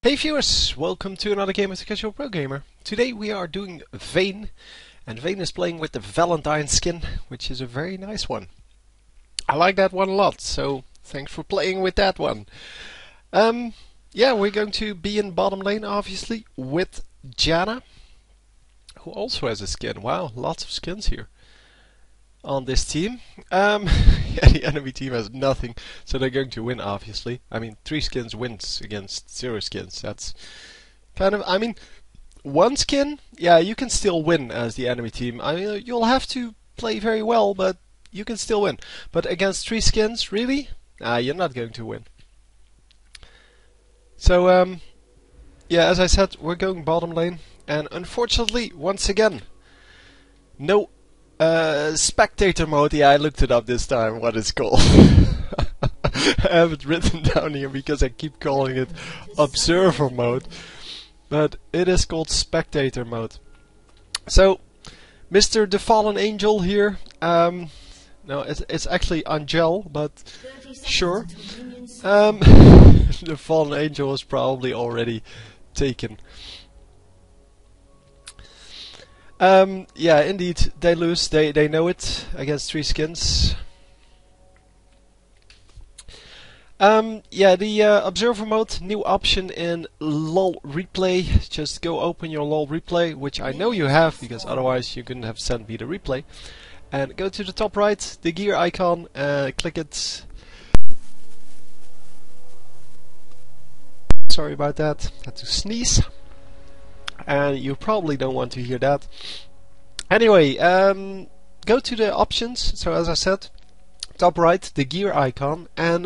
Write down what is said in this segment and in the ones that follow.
Hey viewers, welcome to another game of the Casual Pro Gamer. Today we are doing Vayne, and Vayne is playing with the Valentine skin, which is a very nice one. I like that one a lot, so thanks for playing with that one. Yeah, we're going to be in bottom lane, obviously, with Jana, who also has a skin. Wow, lots of skins here on this team. Yeah, the enemy team has nothing, so they're going to win, obviously. I mean, 3 skins wins against 0 skins. That's kind of, I mean, 1 skin, yeah, you can still win as the enemy team. I mean, you'll have to play very well, but you can still win. But against 3 skins, really? You're not going to win. So, yeah, as I said, we're going bottom lane, and unfortunately, once again, no Spectator mode. Yeah, I looked it up this time, what it's called. I have it written down here because I keep calling it Observer mode. But it is called Spectator mode. So, Mr. The Fallen Angel here. No, it's actually Angel, but sure. The Fallen Angel is probably already taken. Yeah, indeed, they lose. They know it against 3 skins. Yeah, the Observer mode, new option in LOL replay. Just go open your LOL replay, which I know you have, because otherwise you couldn't have sent me the replay. And go to the top right, the gear icon, click it. Sorry about that, had to sneeze. And you probably don't want to hear that. Anyway, go to the options. So as I said, top right, the gear icon, and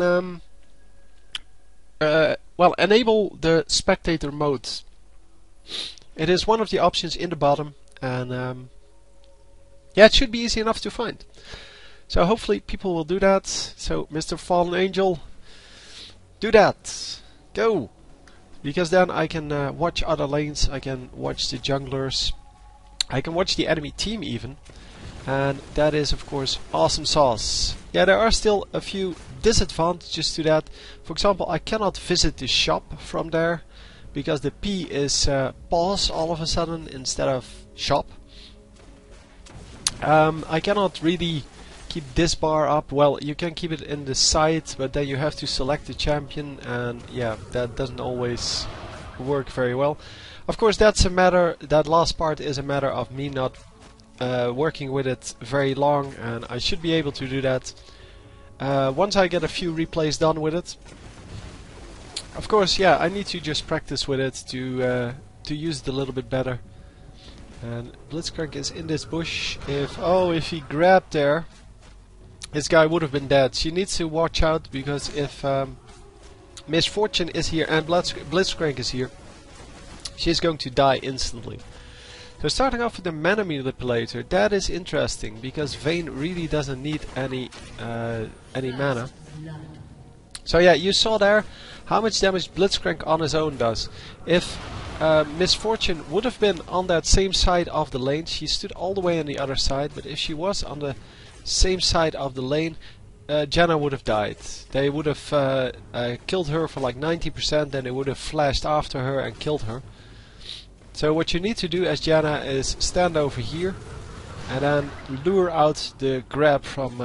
well, enable the Spectator mode. It is one of the options in the bottom, and yeah, it should be easy enough to find. So hopefully people will do that. So Mr. Fallen Angel, do that. Go! Because then I can watch other lanes, I can watch the junglers, I can watch the enemy team even, and that is of course awesome sauce. Yeah, there are still a few disadvantages to that. For example, I cannot visit the shop from there, because the P is pause all of a sudden instead of shop. I cannot really keep this bar up. Well, you can keep it in the side, but then you have to select the champion, and yeah, that doesn't always work very well. Of course, that's a matter, that last part is a matter of me not working with it very long, and I should be able to do that once I get a few replays done with it. Of course, yeah, I need to just practice with it to use it a little bit better. And Blitzcrank is in this bush. If he grabbed there, this guy would have been dead. She needs to watch out, because if Misfortune is here and Blitzcrank is here, she's going to die instantly. So starting off with the mana manipulator, that is interesting, because Vayne really doesn't need any mana. So yeah, you saw there how much damage Blitzcrank on his own does. If Misfortune would have been on that same side of the lane, she stood all the way on the other side, but if she was on the same side of the lane, Jana would have died. They would have killed her for like 90%, then they would have flashed after her and killed her. So what you need to do as Jana is stand over here and then lure out the grab from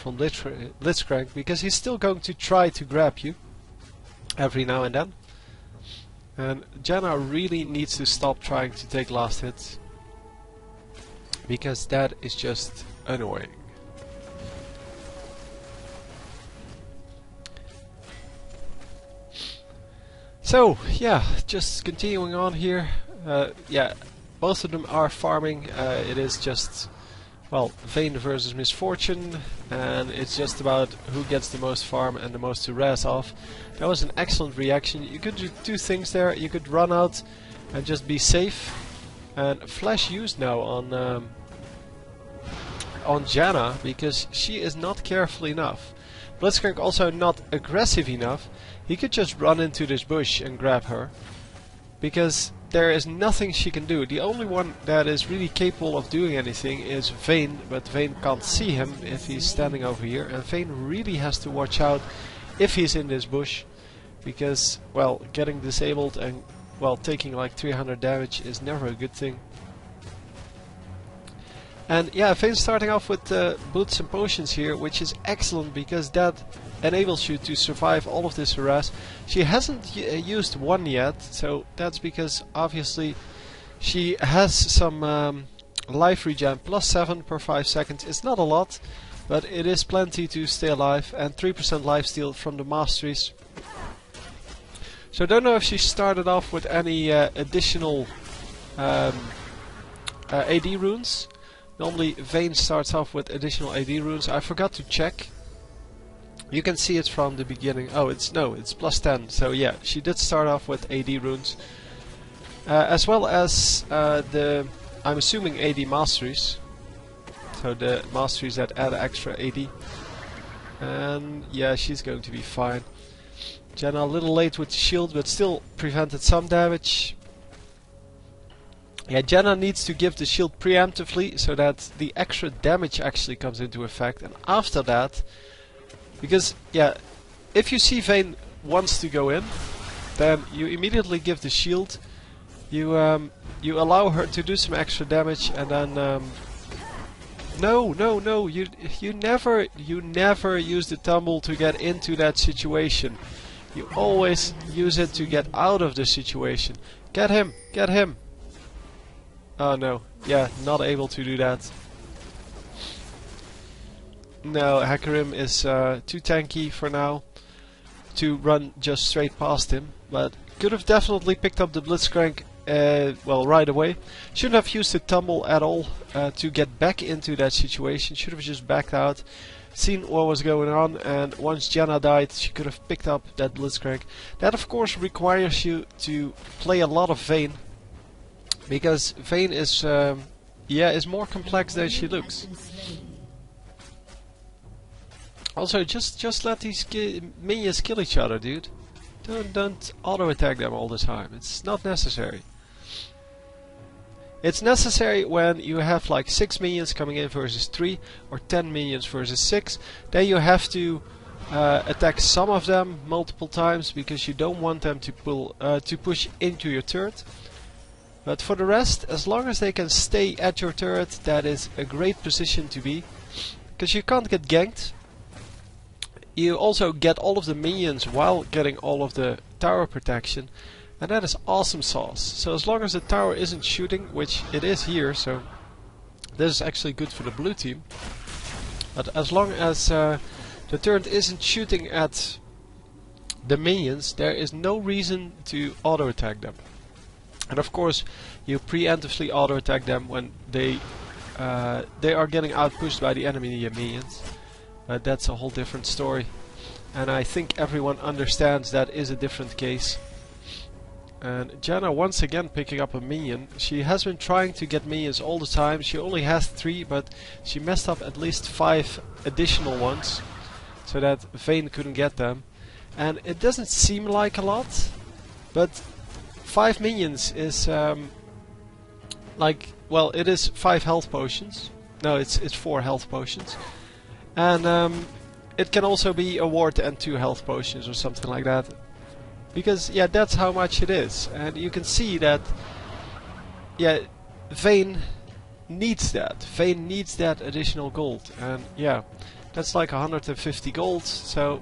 Blitzcrank, because he's still going to try to grab you every now and then. And Jana really needs to stop trying to take last hits, because that is just annoying. So yeah, just continuing on here. Yeah, both of them are farming. It is just, well, Vayne versus Misfortune, and it's just about who gets the most farm and the most to res off. That was an excellent reaction. You could do 2 things there. You could run out and just be safe, and flash used now on Jana, because she is not careful enough. Blitzcrank also not aggressive enough. He could just run into this bush and grab her, because there is nothing she can do. The only one that is really capable of doing anything is Vayne, but Vayne can't see him if he's standing over here, and Vayne really has to watch out if he's in this bush, because, well, getting disabled and, well, taking like 300 damage is never a good thing. And yeah, Vayne's starting off with boots and potions here, which is excellent because that enables you to survive all of this harass. She hasn't used one yet, so that's because obviously she has some life regen, +7 per 5 seconds. It's not a lot, but it is plenty to stay alive, and 3% lifesteal from the masteries. So I don't know if she started off with any additional AD runes. Normally Vayne starts off with additional AD runes. I forgot to check. You can see it from the beginning. Oh, it's +10. So yeah, she did start off with AD runes. As well as I'm assuming AD masteries. So the masteries that add extra AD. And yeah, she's going to be fine. Janna a little late with the shield, but still prevented some damage. Yeah, Janna needs to give the shield preemptively so that the extra damage actually comes into effect. And after that, because yeah, if you see Vayne wants to go in, then you immediately give the shield. You allow her to do some extra damage, and then no, you never use the tumble to get into that situation. You always use it to get out of the situation. Get him! Get him! Oh no, yeah, not able to do that. No, Hecarim is too tanky for now to run just straight past him, but could have definitely picked up the Blitzcrank well, right away. Shouldn't have used the tumble at all to get back into that situation. Should have just backed out, seen what was going on, and once Janna died, she could have picked up that Blitzcrank. That of course requires you to play a lot of Vayne, because Vayne is is more complex than she looks. Also, just let these minions kill each other, dude. Don't auto attack them all the time. It's not necessary. It's necessary when you have like 6 minions coming in versus 3, or 10 minions versus 6. Then you have to attack some of them multiple times because you don't want them to push into your turret. But for the rest, as long as they can stay at your turret, that is a great position to be, because you can't get ganked. You also get all of the minions while getting all of the tower protection, and that is awesome sauce. So as long as the tower isn't shooting, which it is here, so this is actually good for the blue team. But as long as the turret isn't shooting at the minions, there is no reason to auto attack them. And of course, you preemptively auto attack them when they are getting outpushed by the enemy minions. But that's a whole different story, and I think everyone understands that is a different case. And Janna once again picking up a minion. She has been trying to get minions all the time. She only has 3, but she messed up at least 5 additional ones so that Vayne couldn't get them. And it doesn't seem like a lot, but 5 minions is like, well, it is 5 health potions. No, it's 4 health potions. And it can also be a ward and 2 health potions or something like that. Because, yeah, that's how much it is. And you can see that, yeah, Vayne needs that. Vayne needs that additional gold. And, yeah, that's like 150 gold, so...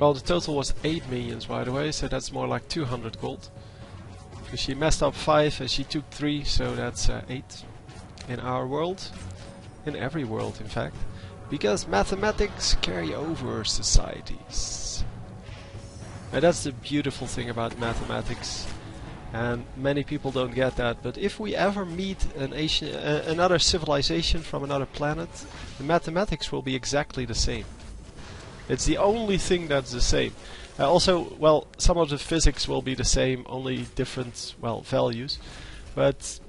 Well, the total was 8 minions, by the way, so that's more like 200 gold. So she messed up 5 and she took 3, so that's 8. In our world, in every world in fact, because mathematics carry over societies. And that's the beautiful thing about mathematics, and many people don't get that, but if we ever meet another civilization from another planet, the mathematics will be exactly the same. It's the only thing that's the same. Also, well, some of the physics will be the same, only different, well, values, but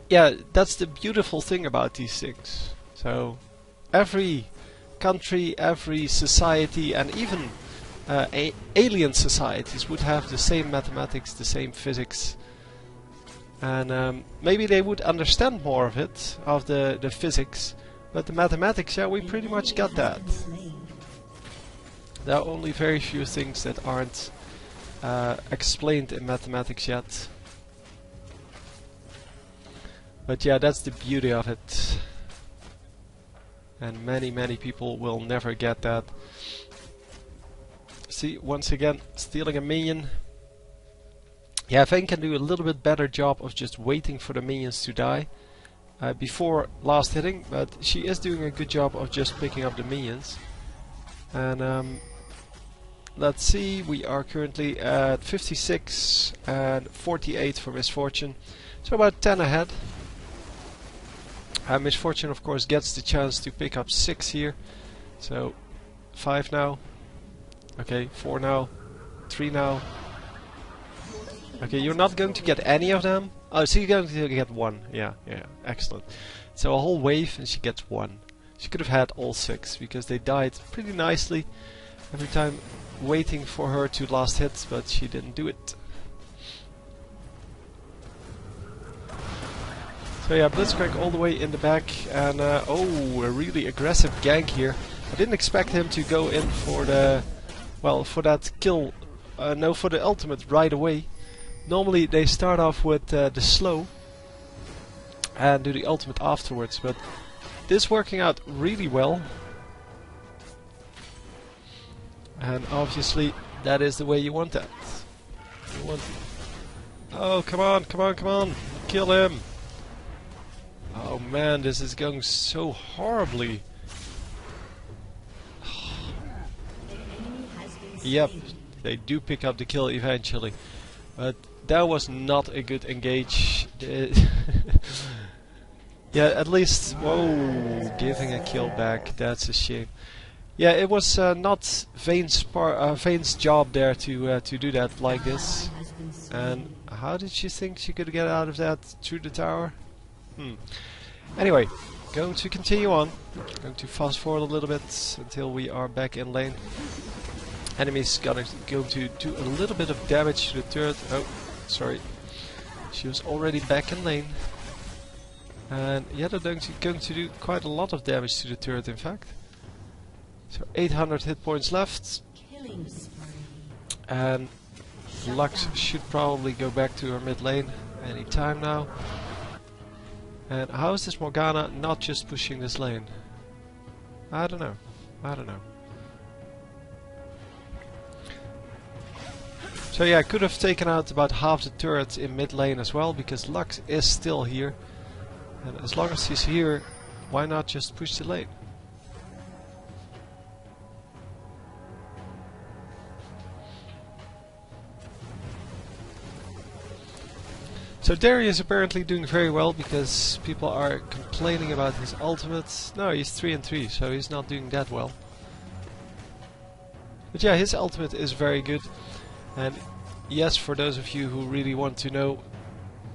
yeah, that's the beautiful thing about these things. So every country, every society, and even alien societies would have the same mathematics, the same physics, and maybe they would understand more of it, of the physics, but the mathematics, yeah, we pretty much got that. There are only very few things that aren't explained in mathematics yet. But yeah, that's the beauty of it. And many people will never get that. See, once again, stealing a minion. Yeah, Vayne can do a little bit better job of just waiting for the minions to die before last hitting, but she is doing a good job of just picking up the minions. And let's see, we are currently at 56 and 48 for Misfortune, so about 10 ahead. Misfortune of course gets the chance to pick up 6 here, so 5 now, okay, 4 now, 3 now. Okay, you're not going to get any of them. Oh, so you're going to get 1. Yeah, excellent. So a whole wave and she gets 1. She could have had all 6 because they died pretty nicely every time, waiting for her to last hit, but she didn't do it. So yeah, Blitzcrank all the way in the back, and oh, a really aggressive gank here. I didn't expect him to go in for the, well, for that kill, no, for the ultimate right away. Normally they start off with the slow and do the ultimate afterwards, but this working out really well. And obviously that is the way you want that. You want, oh, come on, kill him! Oh man, this is going so horribly. Yep, they do pick up the kill eventually, but that was not a good engage. Yeah, at least, whoa, giving a kill back, that's a shame. Yeah, it was not Vayne's job there to do that like this. And how did she think she could get out of that through the tower? Anyway, going to continue on. Going to fast forward a little bit until we are back in lane. Enemy's going to do a little bit of damage to the turret. Oh, sorry. She was already back in lane. And yeah, they're going to do quite a lot of damage to the turret, in fact. So 800 hit points left. And Lux should probably go back to her mid lane any time now. And how is this Morgana not just pushing this lane? I don't know. So yeah, I could have taken out about half the turrets in mid lane as well, because Lux is still here. And as long as he's here, why not just push the lane? So Darius is apparently doing very well, because people are complaining about his ultimate. No, he's 3 and 3, so he's not doing that well. But yeah, his ultimate is very good. And yes, for those of you who really want to know,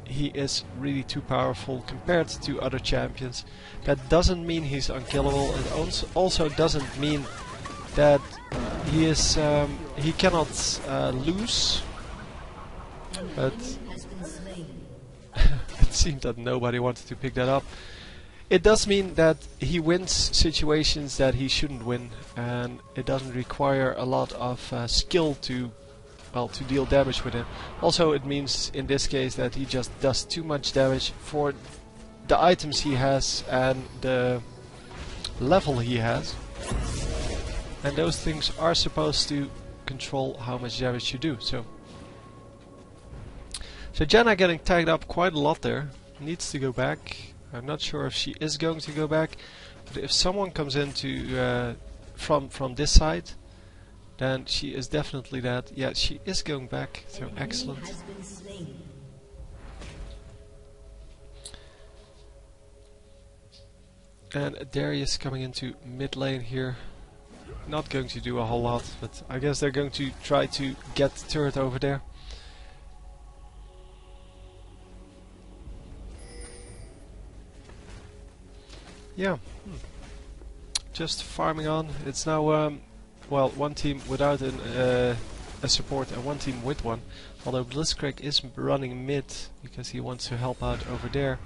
he is really too powerful compared to other champions. That doesn't mean he's unkillable. It also doesn't mean that he is he cannot lose. But it seemed that nobody wanted to pick that up. It does mean that he wins situations that he shouldn't win, and it doesn't require a lot of skill to, well, to deal damage with him. Also, it means in this case that he just does too much damage for the items he has and the level he has. And those things are supposed to control how much damage you do. So Janna getting tagged up quite a lot there. Needs to go back. I'm not sure if she is going to go back, but if someone comes into from this side, then she is definitely that. Yeah, she is going back, so excellent. And Darius coming into mid lane here. Not going to do a whole lot, but I guess they're going to try to get the turret over there. Yeah, just farming on. It's now, well, one team without a support and one team with one. Although Blitzcrank is running mid because he wants to help out over there.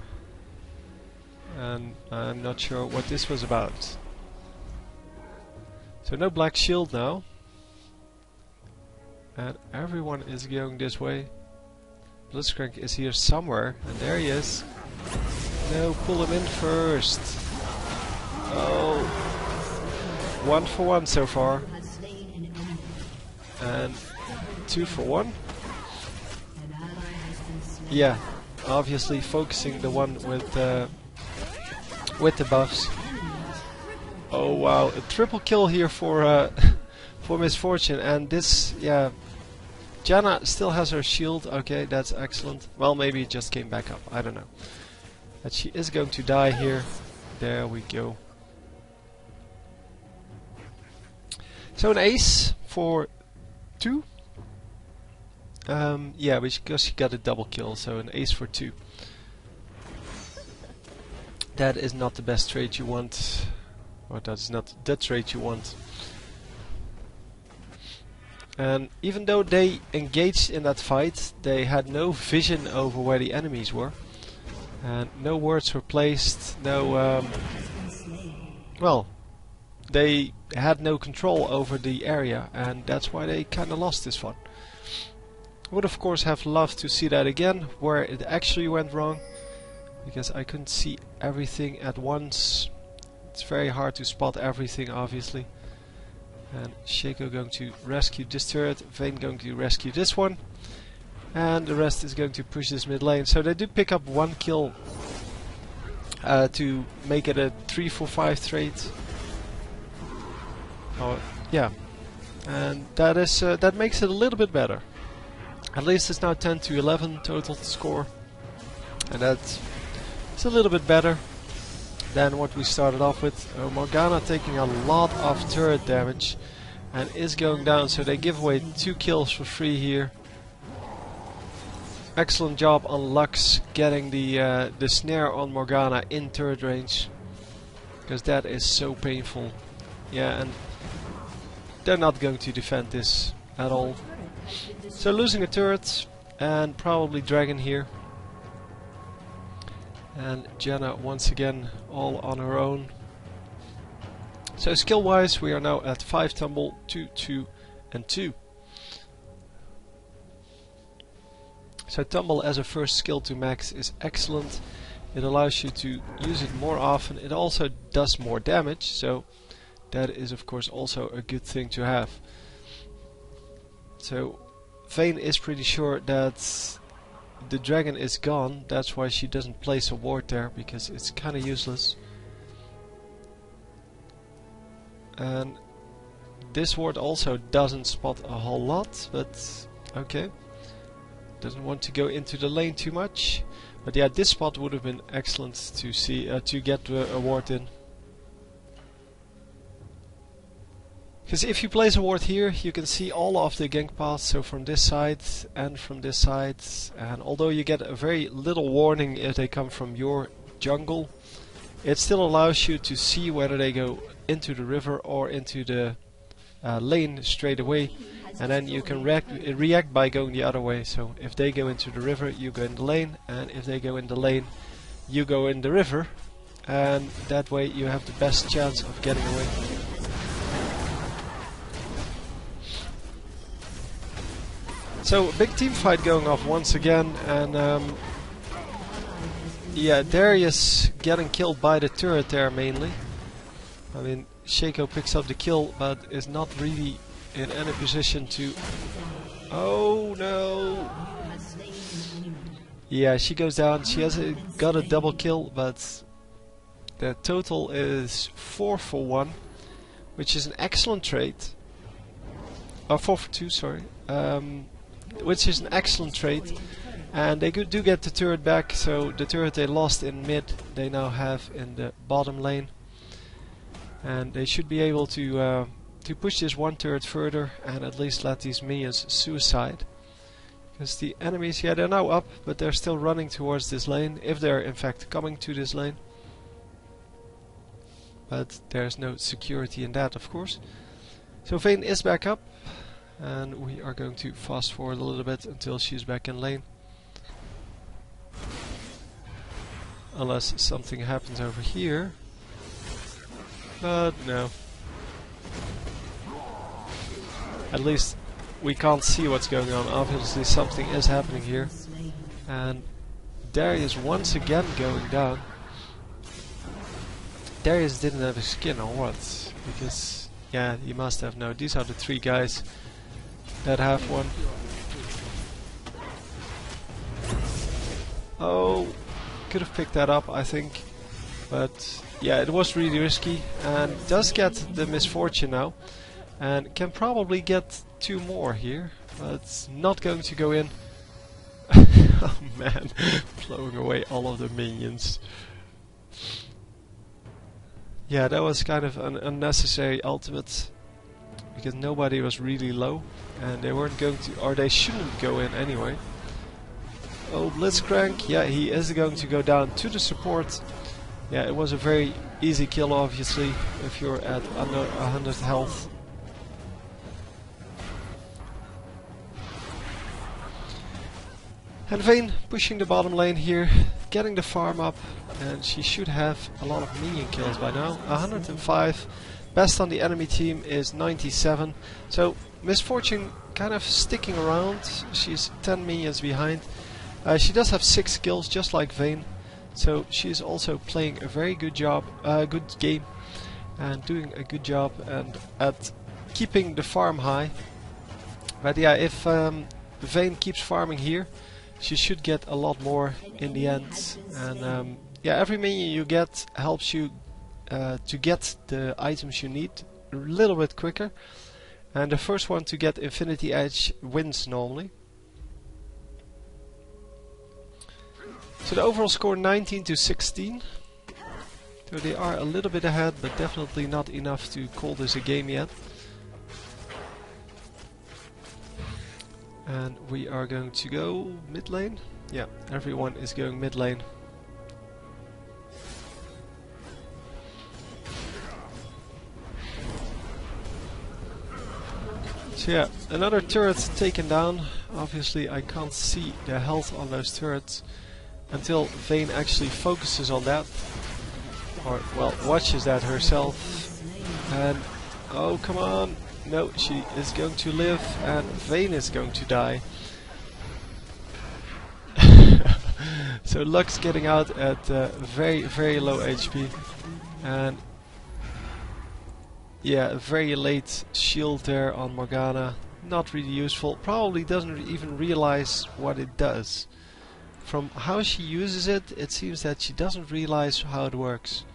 And I'm not sure what this was about. So no black shield now. and everyone is going this way. Blitzcrank is here somewhere, and there he is. No, pull him in first. Oh, 1 for 1 so far, and 2 for 1. Yeah, obviously focusing the one with the buffs. Oh wow, a triple kill here for for Misfortune, and this, yeah, Janna still has her shield. Okay, that's excellent. Well, maybe it just came back up, I don't know. But she is going to die here. There we go. So an ace for 2. Yeah, because she got a double kill, so an ace for 2. That is not the best trade you want, or that's not the trade you want. And even though they engaged in that fight, they had no vision over where the enemies were, and no words were placed. No, well, they had no control over the area, and that's why they kind of lost this one. Would of course have loved to see that again, where it actually went wrong, because I couldn't see everything at once. It's very hard to spot everything, obviously. And Shaco going to rescue this turret, Vayne going to rescue this one, and the rest is going to push this mid lane. So they do pick up 1 kill to make it a 3-4-5 trade. Oh, yeah, and that is that makes it a little bit better. At least it's now 10-11 total score, and that's a little bit better than what we started off with. Morgana taking a lot of turret damage and is going down, so they give away 2 kills for free here. Excellent job on Lux getting the snare on Morgana in turret range, because that is so painful. Yeah, and they're not going to defend this at all. So losing a turret and probably dragon here. And Janna once again all on her own. So skill wise we are now at 5 tumble, 2, 2 and 2. So tumble as a first skill to max is excellent. It allows you to use it more often. It also does more damage, so that is of course also a good thing to have. So Vayne is pretty sure that the dragon is gone. That's why she doesn't place a ward there, because it's kind of useless. And this ward also doesn't spot a whole lot, but okay. Doesn't want to go into the lane too much. But yeah, this spot would have been excellent to see to get a ward in. Because if you place a ward here, you can see all of the gank paths, so from this side and from this side. And although you get a very little warning if they come from your jungle, it still allows you to see whether they go into the river or into the lane straight away. And then you can react by going the other way. So if they go into the river, you go in the lane, and if they go in the lane, you go in the river. And that way you have the best chance of getting away. So a big team fight going off once again, and yeah, Darius getting killed by the turret there mainly. I mean, Shaco picks up the kill, but is not really in any position to... Oh no! Yeah, she goes down. She has got a double kill, but the total is 4 for 1, which is an excellent trade. 4 for 2, sorry. Which is an excellent trade, and they do get the turret back. So the turret they lost in mid, they now have in the bottom lane, and they should be able to push this one turret further and at least let these minions suicide. Because the enemies, yeah, they're now up, but they're still running towards this lane, if they're in fact coming to this lane. But there's no security in that, of course. So Vayne is back up. And we are going to fast forward a little bit until she's back in lane. Unless something happens over here. But no. At least we can't see what's going on. Obviously something is happening here. And Darius once again going down. Darius didn't have a skin or what? Because, yeah, he must have. No, these are the 3 guys that have one. Oh, could have picked that up, I think. But, yeah, it was really risky. And does get the misfortune now. And can probably get 2 more here. But not going to go in. Oh man, blowing away all of the minions. Yeah, that was kind of an unnecessary ultimate, because nobody was really low, and they weren't going to, or they shouldn't go in anyway. Oh, Blitzcrank, yeah, he is going to go down to the support. Yeah, it was a very easy kill, obviously, if you're at under 100 health. And Vayne pushing the bottom lane here, getting the farm up, and she should have a lot of minion kills by now. 105. Best on the enemy team is 97. So Misfortune kind of sticking around. She's 10 minions behind. She does have 6 kills, just like Vayne. So she's also playing a very good job, good game, and doing a good job and at keeping the farm high. But yeah, if Vayne keeps farming here, she should get a lot more in the end. And yeah, every minion you get helps you to get the items you need a little bit quicker. And the first one to get Infinity Edge wins normally. So the overall score 19 to 16. So they are a little bit ahead, but definitely not enough to call this a game yet. And we are going to go mid lane. Yeah, everyone is going mid lane. So yeah, another turret taken down. Obviously I can't see the health on those turrets until Vayne actually focuses on that. Or, well, watches that herself. And, oh come on! No, she is going to live and Vayne is going to die. So Lux getting out at very, very low HP. And yeah, a very late shield there on Morgana. Not really useful. Probably doesn't even realize what it does. From how she uses it, it seems that she doesn't realize how it works.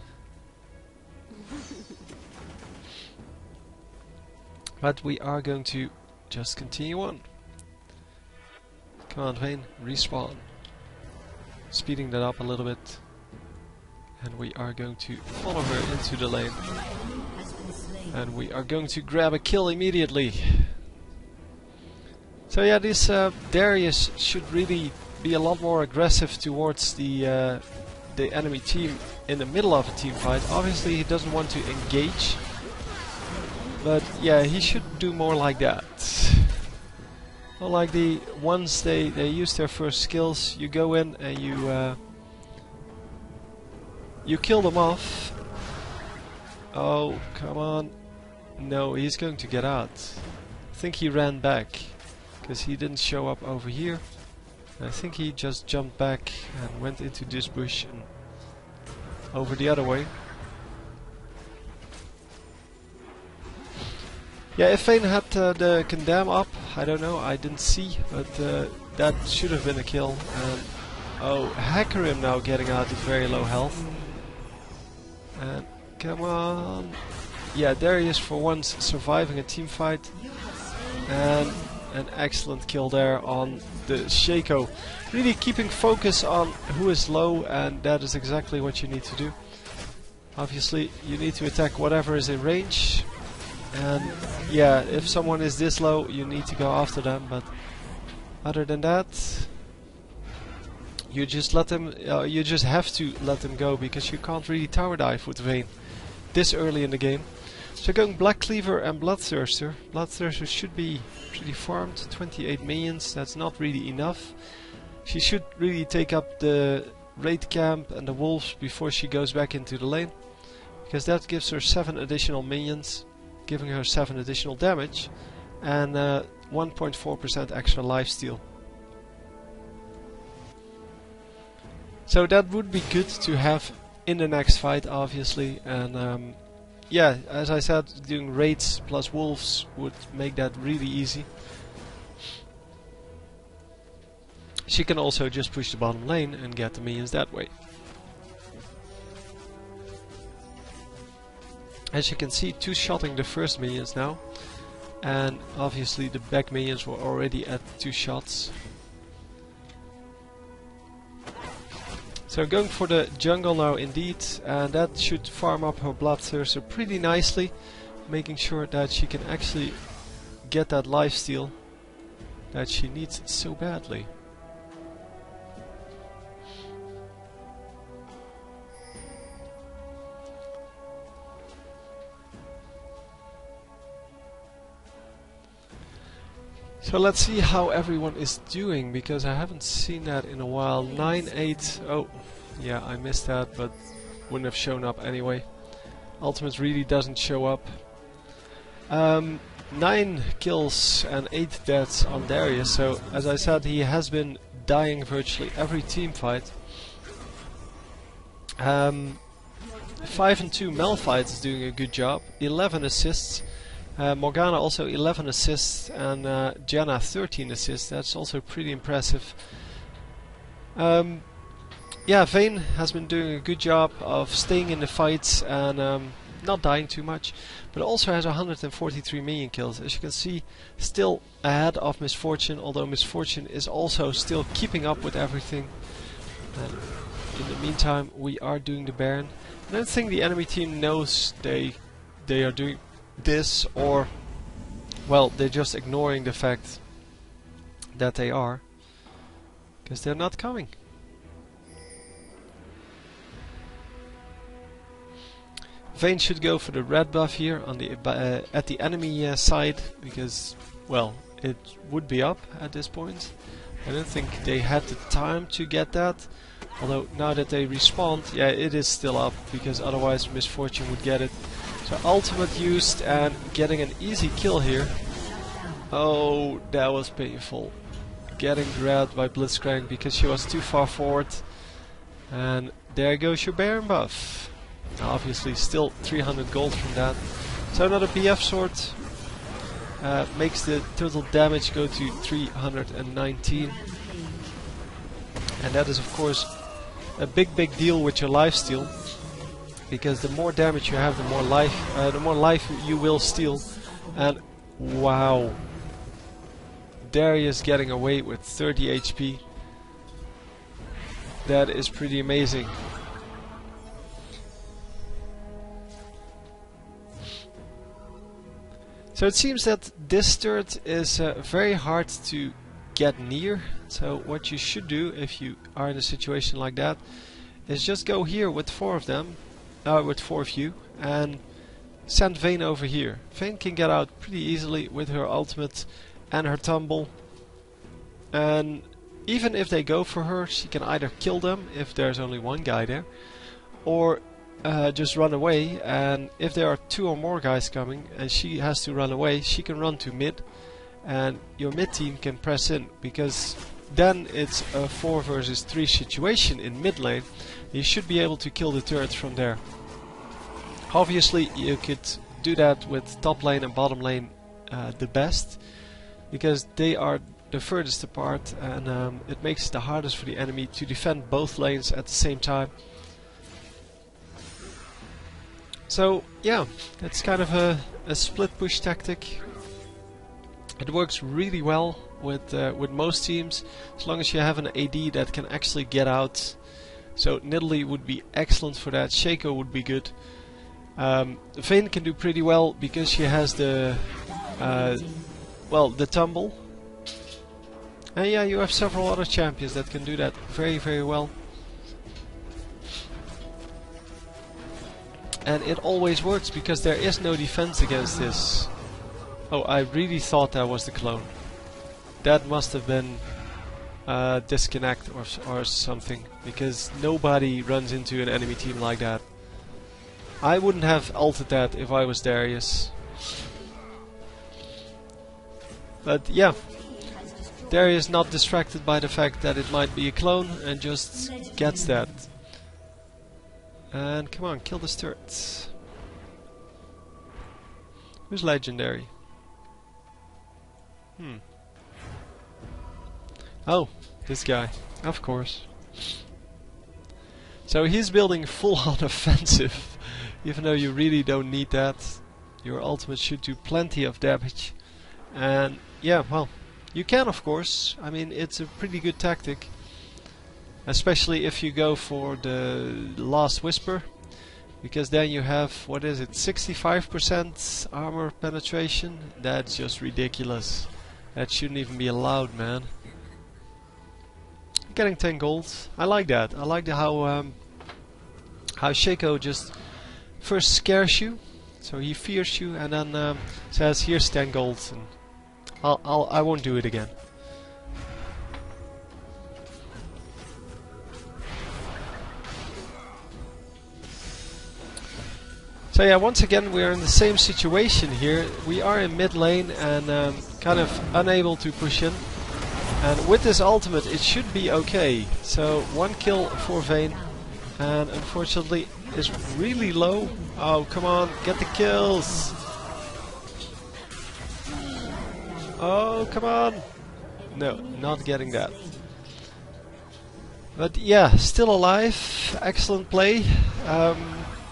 But we are going to just continue on. Come on, Vayne, respawn. Speeding that up a little bit. And we are going to follow her into the lane. And we are going to grab a kill immediately. So yeah, this Darius should really be a lot more aggressive towards the enemy team in the middle of a team fight. Obviously he doesn't want to engage. But yeah, he should do more like that. Not like the once they use their first skills, you go in and you kill them off. Oh, come on. No, he's going to get out. I think he ran back because he didn't show up over here. I think he just jumped back and went into this bush and over the other way. Yeah, if Vayne had the condemn up, I don't know, I didn't see, but that should have been a kill. And oh, Hackerim now getting out at very low health. And come on. Yeah, there he is for once surviving a team fight. And an excellent kill there on the Shaco. Really keeping focus on who is low, and that is exactly what you need to do. Obviously, you need to attack whatever is in range. And yeah, if someone is this low, you need to go after them. But other than that, you just let them. You just have to let them go, because you can't really tower dive with Vayne this early in the game. So going Black Cleaver and Bloodthirster. Bloodthirster should be pretty farmed. 28 minions. That's not really enough. She should really take up the raid camp and the wolves before she goes back into the lane, because that gives her 7 additional minions, giving her 7 additional damage. and 1.4% extra lifesteal. So that would be good to have in the next fight, obviously, and yeah, as I said, doing raids plus wolves would make that really easy. She can also just push the bottom lane and get the minions that way. As you can see, two-shotting the first minions now, and obviously the back minions were already at 2 shots. So going for the jungle now indeed, and that should farm up her bloodthirster pretty nicely, making sure that she can actually get that lifesteal that she needs so badly. So let's see how everyone is doing, because I haven't seen that in a while. 9-8. Oh, yeah, I missed that, but wouldn't have shown up anyway. Ultimate really doesn't show up. 9 kills and 8 deaths on Darius. So, as I said, he has been dying virtually every team fight. 5 and 2 Malphite is doing a good job. 11 assists. Morgana also 11 assists, and Janna 13 assists. That's also pretty impressive. Yeah, Vayne has been doing a good job of staying in the fights and not dying too much, but also has 143 minion kills. As you can see, still ahead of Misfortune, although Misfortune is also still keeping up with everything. And in the meantime, we are doing the Baron. I don't think the enemy team knows they are doing this, or well, they're just ignoring the fact that they are, because they're not coming. Vayne should go for the red buff here on the at the enemy side, because well, it would be up at this point. I don't think they had the time to get that, although now that they respawned, yeah, it is still up, because otherwise Misfortune would get it. So ultimate used and getting an easy kill here. Oh, that was painful. Getting grabbed by Blitzcrank because she was too far forward. And there goes your Baron buff. Obviously still 300 gold from that. So another BF sword makes the total damage go to 319. And that is of course a big deal with your lifesteal, because the more damage you have, the more life you will steal. And wow, Darius getting away with 30 HP. That is pretty amazing. So it seems that this turret is very hard to get near. So what you should do if you are in a situation like that is just go here with 4 of them. With 4 of you, and send Vayne over here. Vayne can get out pretty easily with her ultimate and her tumble, and even if they go for her, she can either kill them if there's only one guy there, or just run away, and if there are 2 or more guys coming and she has to run away, she can run to mid, and your mid team can press in, because then it's a 4 versus 3 situation in mid lane. You should be able to kill the turrets from there. Obviously you could do that with top lane and bottom lane the best, because they are the furthest apart, and it makes it the hardest for the enemy to defend both lanes at the same time. So yeah, that's kind of a split push tactic. It works really well with most teams, as long as you have an AD that can actually get out. So Nidalee would be excellent for that. Shaco would be good. Vayne can do pretty well because she has the well, the tumble. And yeah, you have several other champions that can do that very well. And it always works because there is no defense against this. Oh, I really thought that was the clone. That must have been disconnect or something, because nobody runs into an enemy team like that. I wouldn't have ulted that if I was Darius. But yeah, there he is not distracted by the fact that it might be a clone and just gets that. And come on, kill this turret. Who's legendary? Oh, this guy, of course. So he's building full-on offensive, even though you really don't need that. Your ultimate should do plenty of damage. And yeah, well, you can of course. I mean, it's a pretty good tactic. Especially if you go for the Last Whisper. Because then you have, what is it, 65% armor penetration? That's just ridiculous. That shouldn't even be allowed, man. Getting 10 gold. I like that. I like how Shaco just first scares you. So he fears you and then says, here's 10 gold. And I won't do it again. So yeah, once again we are in the same situation here. We are in mid lane and kind of unable to push in. And with this ultimate it should be okay. So 1 kill for Vayne. And unfortunately it's really low. Oh, come on, get the kills. Oh, come on. No, not getting that. But yeah, still alive. Excellent play.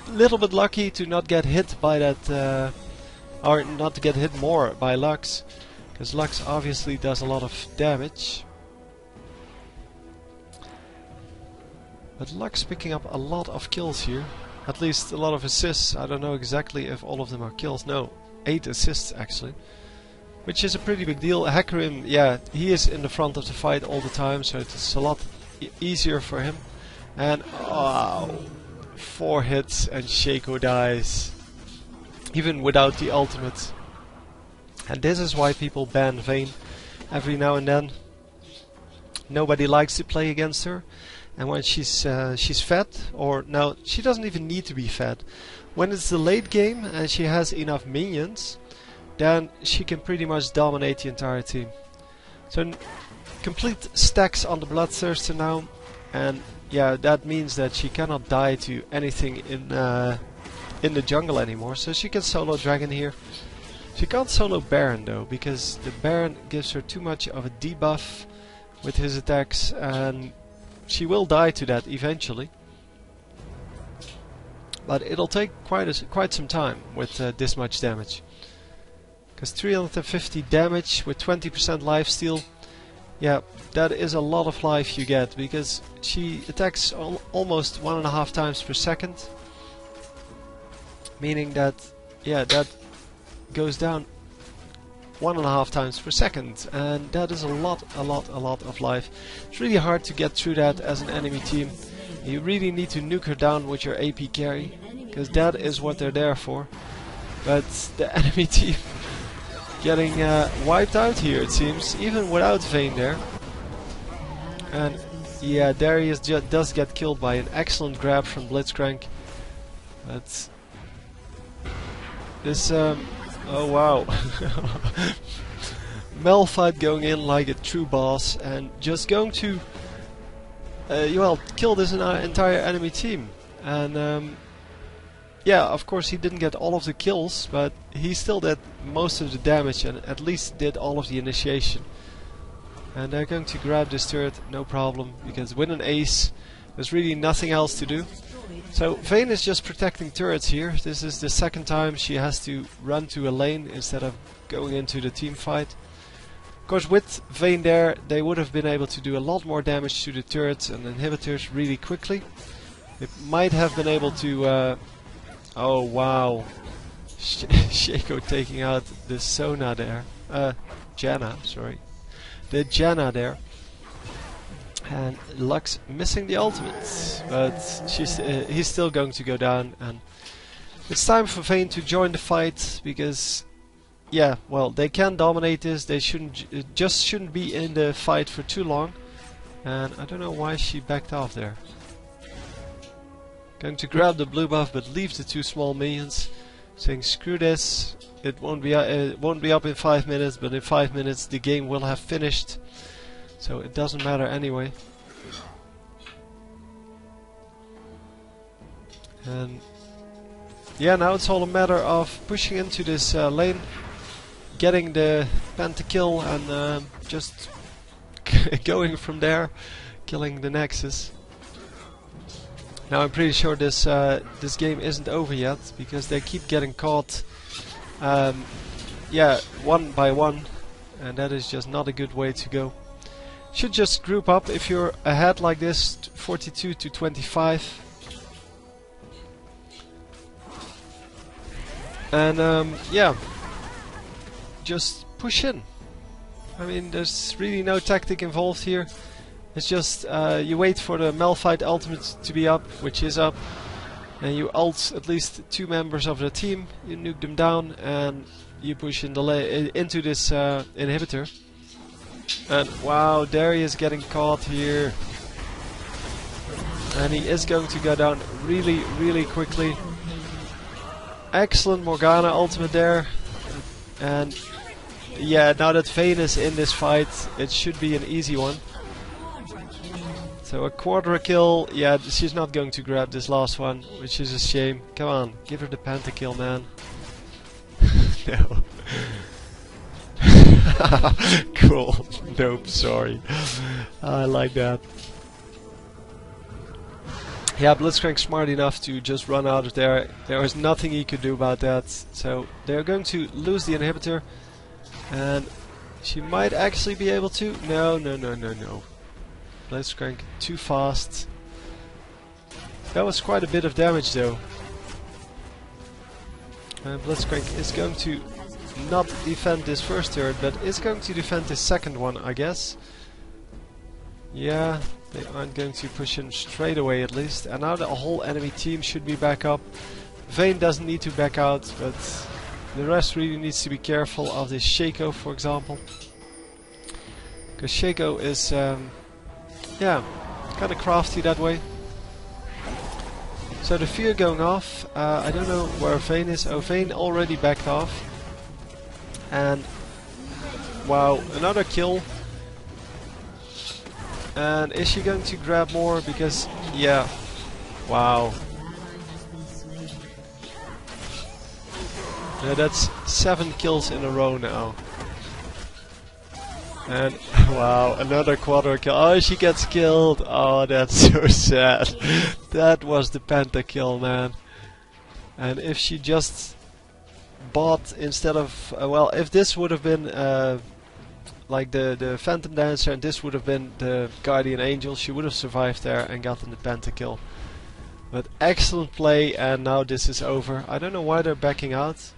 Little bit lucky to not get hit by that, or not to get hit more by Lux, because Lux obviously does a lot of damage. But Lux picking up a lot of kills here, at least a lot of assists. I don't know exactly if all of them are kills. No, 8 assists actually, which is a pretty big deal. Hecarim, yeah, he is in the front of the fight all the time, so it's a lot easier for him. And oh, 4 hits and Shaco dies, even without the ultimate. And this is why people ban Vayne every now and then. Nobody likes to play against her, and when she's fed, or no, she doesn't even need to be fed. When it's the late game and she has enough minions, then she can pretty much dominate the entire team. So complete stacks on the Bloodthirster now, and yeah, that means that she cannot die to anything in the jungle anymore, so she can solo Dragon here. She can't solo Baron though, because the Baron gives her too much of a debuff with his attacks, and she will die to that eventually. But it'll take quite some time with this much damage. Because 350 damage with 20% lifesteal, yeah, that is a lot of life you get, because she attacks almost 1.5 times per second. Meaning that, yeah, that goes down 1.5 times per second, and that is a lot of life. It's really hard to get through that as an enemy team. You really need to nuke her down with your AP carry, because that is what they're there for. But the enemy team getting wiped out here, it seems, even without Vayne there. And yeah, Darius does get killed by an excellent grab from Blitzcrank. But this, oh wow. Malphite going in like a true boss and just going to well, kill this entire enemy team. And yeah, of course he didn't get all of the kills, but he still did most of the damage and at least did all of the initiation. And they're going to grab this turret, no problem, because with an ace there's really nothing else to do. So Vayne is just protecting turrets here. This is the second time she has to run to a lane instead of going into the team fight. Of course, with Vayne there, they would have been able to do a lot more damage to the turrets and inhibitors really quickly. They might have been able to... oh wow, Shaco taking out the Sona there. Janna, sorry. The Janna there. And Lux missing the ultimate, but he's still going to go down, and it's time for Vayne to join the fight, because yeah, well, they can dominate this. They shouldn't be in the fight for too long. And I don't know why she backed off there. Going to grab the blue buff but leave the 2 small minions, saying screw this, It won't be up in 5 minutes, but in 5 minutes the game will have finished. So it doesn't matter anyway. And yeah, now it's all a matter of pushing into this lane, getting the pentakill, and just going from there, killing the Nexus. Now I'm pretty sure this this game isn't over yet, because they keep getting caught, yeah, one by one, and that is just not a good way to go. Should just group up if you're ahead like this, 42 to 25. And yeah, just push in. I mean, there's really no tactic involved here. It's just you wait for the Malphite ultimate to be up, which is up, and you ult at least 2 members of the team. You nuke them down, and you push in into this inhibitor. And wow, there he is getting caught here, and he is going to go down really, really quickly. Excellent Morgana ultimate there, and yeah, now that Vayne is in this fight, it should be an easy one. So a Quadra kill. Yeah, she's not going to grab this last one, which is a shame. Come on, give her the pentakill, man. No. Cool. Nope, sorry. I like that. Yeah, Blitzcrank smart enough to just run out of there. There was nothing he could do about that. So they're going to lose the inhibitor, and she might actually be able to. No, no, no, no, no. Blitzcrank too fast. That was quite a bit of damage though. And Blitzcrank is going to not defend this first turret, but is going to defend this second one, I guess. Yeah, they aren't going to push him straight away at least. And now the whole enemy team should be back up. Vayne doesn't need to back out, but the rest really needs to be careful of this Shaco, for example. Because Shaco is, yeah, kind of crafty that way. So the fear going off. I don't know where Vayne is. Oh, Vayne already backed off. And wow, another kill. And is she going to grab more? Because yeah, wow. Yeah, that's 7 kills in a row now. And wow, another Quadra kill. Oh, she gets killed. Oh, that's so sad. That was the pentakill, man. And if she just bought instead of well, if this would have been like the Phantom Dancer and this would have been the Guardian Angel, she would have survived there and gotten the pentakill. But excellent play, and now this is over. I don't know why they're backing out,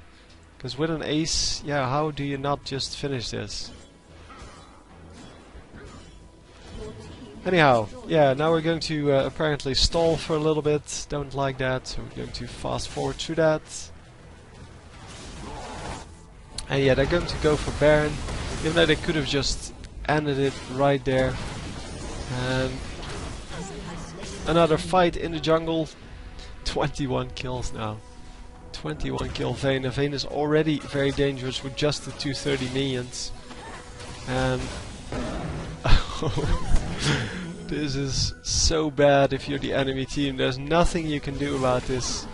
because with an ace, yeah, how do you not just finish this? Anyhow, yeah, now we're going to apparently stall for a little bit. Don't like that, so we're going to fast forward through that. And yeah, they're going to go for Baron, even though they could have just ended it right there. And another fight in the jungle. 21 kills now. 21 kill Vayne. And Vayne is already very dangerous with just the 230 minions. And this is so bad if you're the enemy team. There's nothing you can do about this.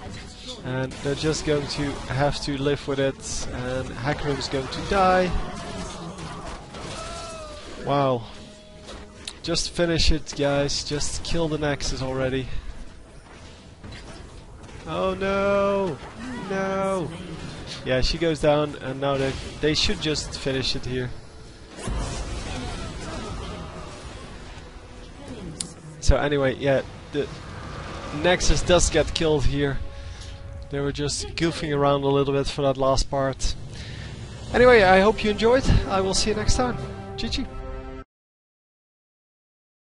And they're just going to have to live with it. And Hackram is going to die. Wow. Just finish it, guys. Just kill the Nexus already. Oh no! No! Yeah, she goes down, and now they should just finish it here. So anyway, yeah, the Nexus does get killed here. They were just goofing around a little bit for that last part. Anyway, I hope you enjoyed. I will see you next time. GG.